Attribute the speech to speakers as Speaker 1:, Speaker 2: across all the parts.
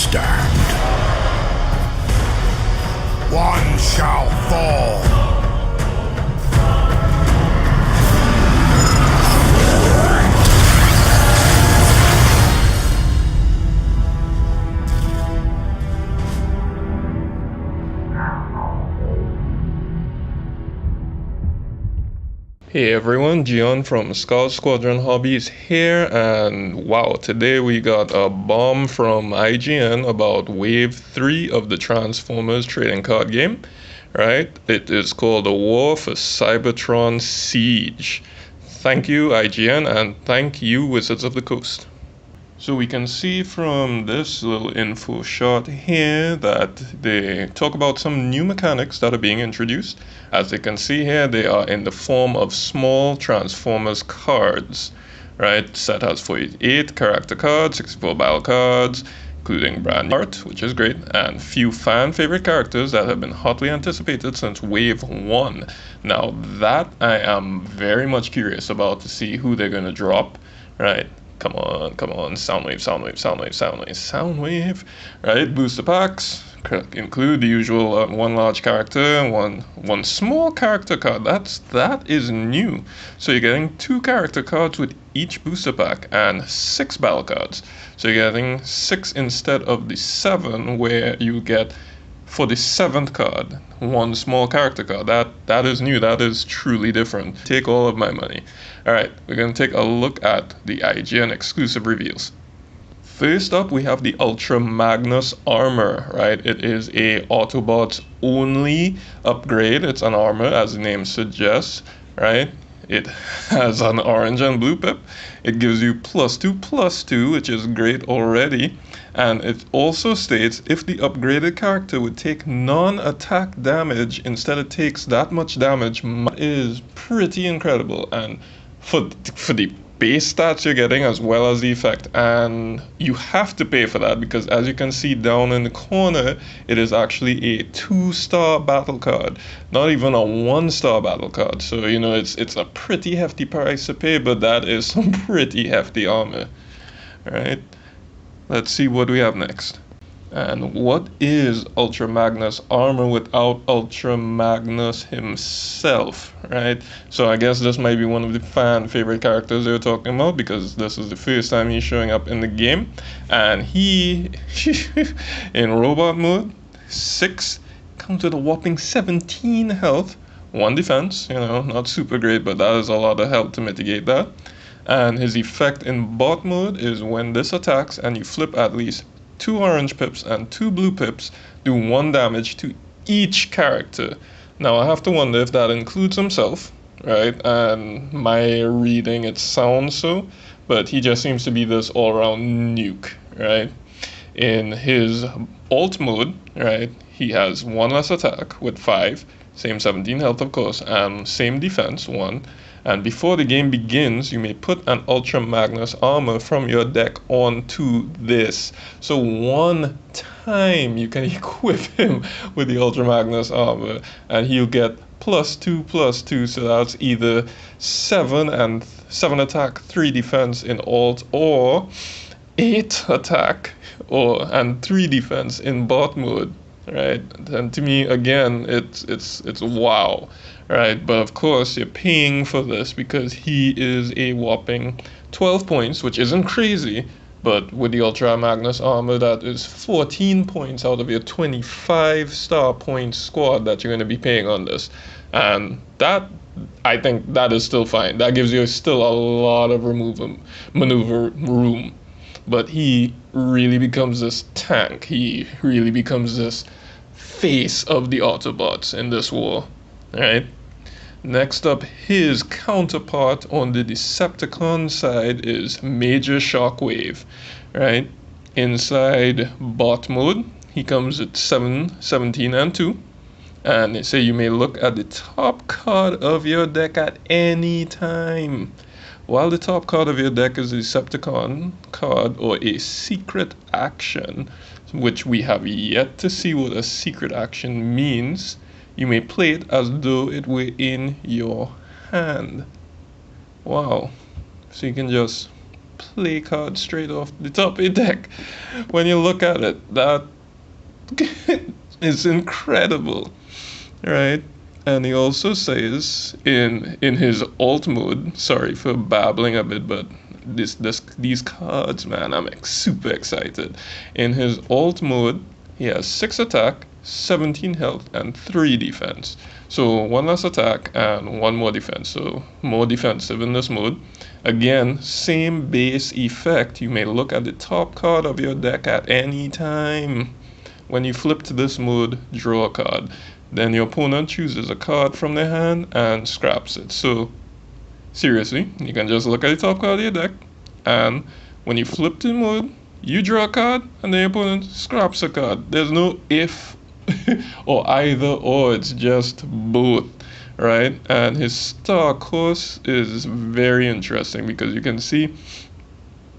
Speaker 1: stand. One shall fall.
Speaker 2: Hey everyone, Gian from Scarlet Squadron Hobbies here, and wow, today we got a bomb from IGN about Wave 3 of the Transformers trading card game, right? It is called The War for Cybertron Siege. Thank you IGN, and thank you Wizards of the Coast. So we can see from this little info shot here that they talk about some new mechanics that are being introduced. As you can see here, they are in the form of small Transformers cards, right? Set has 48 character cards, 64 battle cards, including brand new art, which is great, and few fan favorite characters that have been hotly anticipated since Wave 1. Now that I am very much curious about to see who they're going to drop, right? Come on, Soundwave, right? Booster packs include the usual one large character and one small character card. That is new. So you're getting 2 character cards with each booster pack and 6 battle cards. So you're getting 6 instead of the 7 where you get for the 7th card, 1 small character card. That is new. That is truly different. Take all of my money. Alright, we're going to take a look at the IGN exclusive reveals. First up, we have the Ultra Magnus armor, right? It is a Autobots only upgrade. It's an armor, as the name suggests, right? It has an orange and blue pip. It gives you +2/+2, which is great already. And it also states if the upgraded character would take non-attack damage instead it takes that much damage, that is pretty incredible. And for the base stats you're getting as well as the effect, and you have to pay for that because as you can see down in the corner, it is actually a 2-star battle card, not even a 1-star battle card. So you know it's a pretty hefty price to pay, but that is some pretty hefty armor. All right, let's see what we have next. And what is Ultra Magnus armor without Ultra Magnus himself, right? So I guess this might be one of the fan favorite characters they were talking about because this is the first time he's showing up in the game. And he, in robot mode, 6, comes with a whopping 17 health, 1 defense, you know, not super great, but that is a lot of health to mitigate that. And his effect in bot mode is when this attacks and you flip at least 2 orange pips and 2 blue pips, do 1 damage to each character. Now I have to wonder if that includes himself, right? And my reading, it sounds so, but he just seems to be this all-around nuke, right? In his alt mode, right, he has 1 less attack with 5, same 17 health of course, and same defense, 1. And before the game begins, you may put an Ultra Magnus armor from your deck onto this. So 1 time you can equip him with the Ultra Magnus armor, and he'll get +2/+2. So that's either 7 attack, 3 defense in alt, or 8 attack and 3 defense in bot mode. Right, and to me again it's wow, right? But of course you're paying for this because he is a whopping 12 points, which isn't crazy, but with the Ultra Magnus armor that is 14 points out of your 25 star point squad that you're going to be paying on this. And that, I think that is still fine. That gives you still a lot of maneuver room. But he really becomes this tank. He really becomes this face of the Autobots in this war. Alright. Next up, his counterpart on the Decepticon side is Major Shockwave. Right? Inside bot mode, he comes at 7, 17, and 2. And they say you may look at the top card of your deck at any time. While the top card of your deck is a Decepticon card or a secret action, which we have yet to see what a secret action means, you may play it as though it were in your hand. Wow. So you can just play card straight off the top of your deck. When you look at it, that is incredible, right? And he also says in his alt mode, sorry for babbling a bit, but these cards, man, I'm super excited. In his alt mode, he has 6 attack, 17 health, and 3 defense. So 1 less attack and 1 more defense. So more defensive in this mode. Again, same base effect. You may look at the top card of your deck at any time. When you flip to this mode, draw a card. Then your opponent chooses a card from their hand and scraps it. So seriously, you can just look at the top card of your deck, and when you flip to mode, you draw a card, and then your opponent scraps a card. There's no if or either or, it's just both, right? And his star course is very interesting because you can see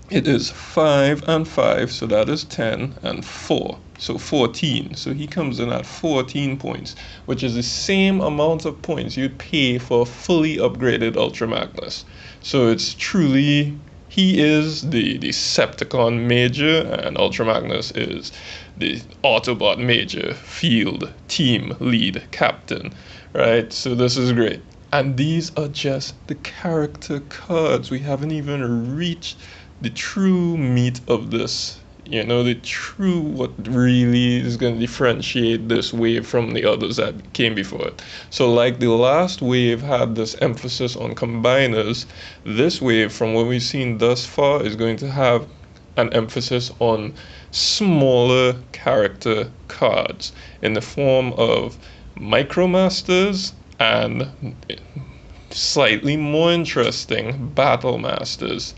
Speaker 2: it is 5 and 5, so that is 10, and 4, so 14. So he comes in at 14 points, which is the same amount of points you'd pay for a fully upgraded Ultra Magnus. So it's truly, he is the Decepticon Major, and Ultra Magnus is the Autobot Major, field, team, lead, captain, right? So this is great. And these are just the character cards. We haven't even reached the true meat of this, you know, the true what really is going to differentiate this wave from the others that came before it. So like the last wave had this emphasis on combiners, this wave from what we've seen thus far is going to have an emphasis on smaller character cards in the form of Micromasters and slightly more interesting Battle Masters.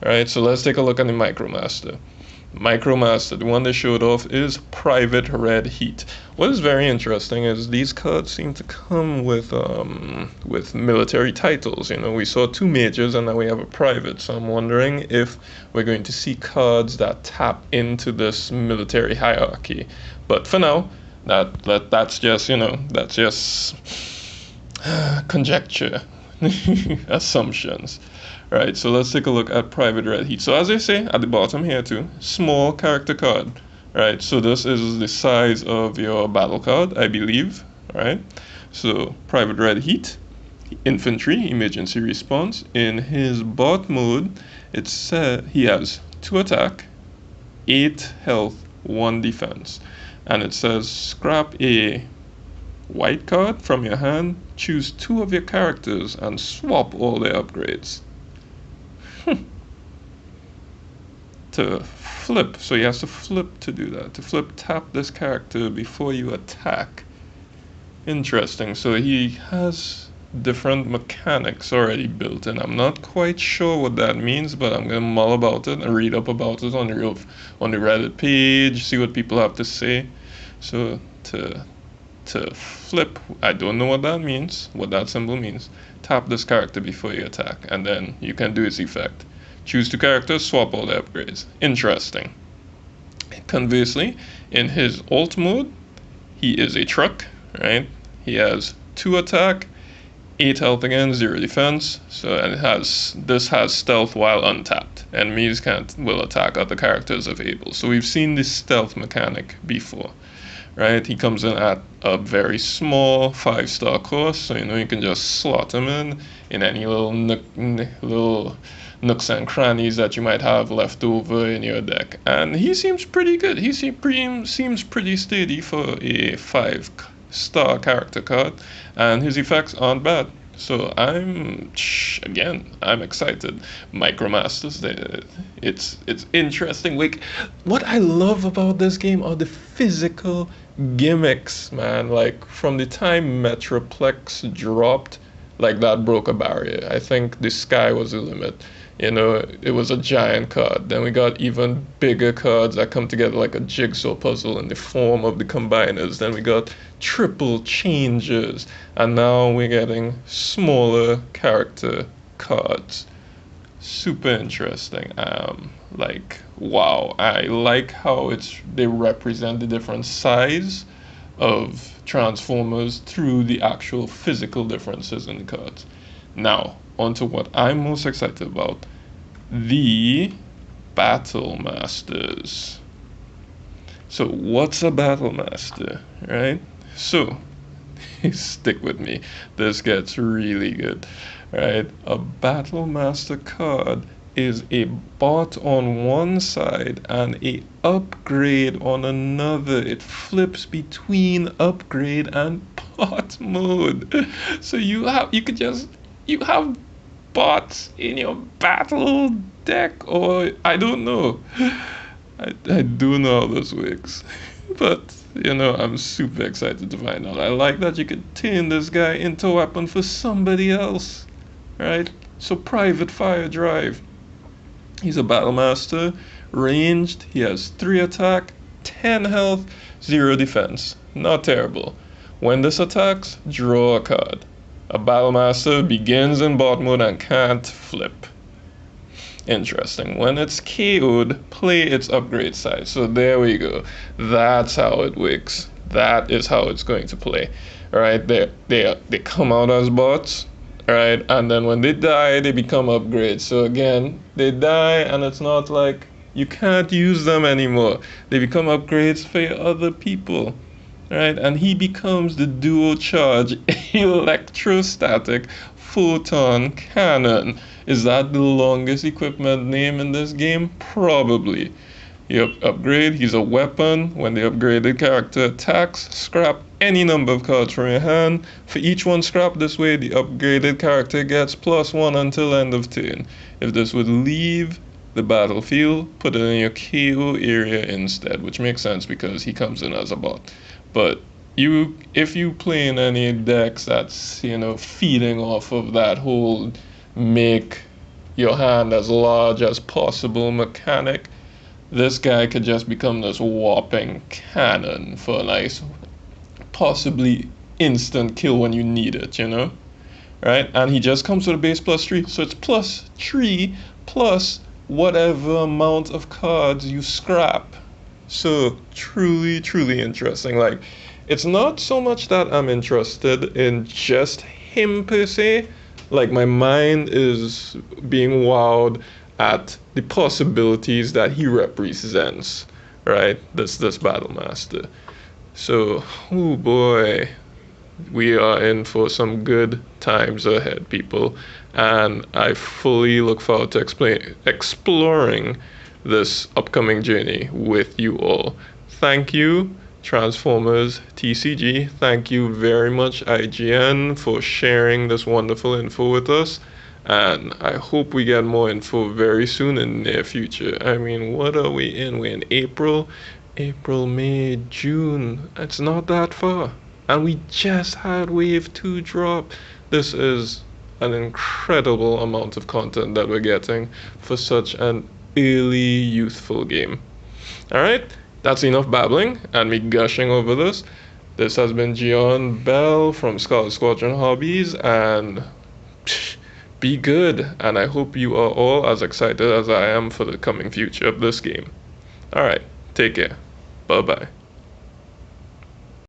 Speaker 2: Alright, so let's take a look at the Micromaster. Micromaster, the one they showed off, is Private Red Heat. What is very interesting is these cards seem to come with military titles. You know, we saw 2 majors and now we have a private. So I'm wondering if we're going to see cards that tap into this military hierarchy. But for now, that's just, you know, that's just conjecture, assumptions. Right, so let's take a look at Private Red Heat. So as I say at the bottom here too, small character card. Right, so this is the size of your battle card, I believe. Right, so Private Red Heat, infantry, emergency response. In his bot mode, it said he has 2 attack, 8 health, 1 defense, and it says scrap a white card from your hand, choose 2 of your characters, and swap all their upgrades. To flip, so he has to flip to do that. To flip, tap this character before you attack. Interesting, so he has different mechanics already built in. I'm not quite sure what that means, but I'm gonna mull about it and read up about it on the Reddit page, see what people have to say. So to flip, I don't know what that means, what that symbol means. Tap this character before you attack, and then you can do its effect. Choose 2 characters, swap all the upgrades. Interesting. Conversely, in his alt mode, he is a truck, right? He has 2 attack, 8 health again, 0 defense. So and this has stealth while untapped. Enemies will attack other characters if able. So we've seen this stealth mechanic before. Right, he comes in at a very small 5-star cost, so you know you can just slot him in any little nooks and crannies that you might have left over in your deck, and he seems pretty good. He seems pretty steady for a 5-star character card, and his effects aren't bad. So I'm excited. Micromasters, it's interesting. Like, what I love about this game are the physical gimmicks, man. Like, from the time Metroplex dropped, like, that broke a barrier. I think the sky was the limit. You know, it was a giant card. Then we got even bigger cards that come together like a jigsaw puzzle in the form of the combiners. Then we got triple changes. And now we're getting smaller character cards. Super interesting. Like, wow. I like how they represent the different size of Transformers through the actual physical differences in the cards. Now, on to what I'm most excited about. the Battle Masters. So what's a Battle Master, right? So stick with me, this gets really good, right? A Battle Master card is a bot on one side and a upgrade on another. It flips between upgrade and bot mode. So you have bots in your battle deck, or I don't know. I do know how this works. But I'm super excited to find out. I like that you could turn this guy into a weapon for somebody else. Right? So private fire drive. He's a battle master, ranged, he has 3 attack, 10 health, 0 defense. Not terrible. When this attacks, draw a card. A battle master begins in bot mode and can't flip. Interesting. When it's KO'd, play its upgrade size. So there we go. That's how it works. That is how it's going to play. Alright, they come out as bots. Right, and then when they die, they become upgrades. So again, they die, and it's not like you can't use them anymore. They become upgrades for other people, right? And he becomes the dual charge electrostatic photon cannon. Is that the longest equipment name in this game? Probably. You upgrade, he's a weapon. When the upgraded character attacks, scrap any number of cards from your hand. For each one scrapped this way, the upgraded character gets +1 until end of turn. If this would leave the battlefield, put it in your KO area instead, which makes sense because he comes in as a bot. But if you play in any decks that's feeding off of that whole make your hand as large as possible mechanic, this guy could just become this warping cannon for a nice, possibly instant kill when you need it, right? And he just comes with a base +3, so it's +3 plus whatever amount of cards you scrap. So truly, truly interesting. Like, it's not so much that I'm interested in just him per se. Like, my mind is being wowed at the possibilities that he represents, right? This Battle Master. So, oh boy, we are in for some good times ahead, people. And I fully look forward to exploring this upcoming journey with you all. Thank you, Transformers TCG. Thank you very much, IGN, for sharing this wonderful info with us. And I hope we get more info very soon in the near future. I mean, what are we in? We're in April, May, June. It's not that far. And we just had Wave 2 drop. This is an incredible amount of content that we're getting for such an early, youthful game. Alright, that's enough babbling and me gushing over this. This has been Gian Bell from Scarlet Squadron Hobbies, and be good, and I hope you are all as excited as I am for the coming future of this game. Alright, take care. Bye bye.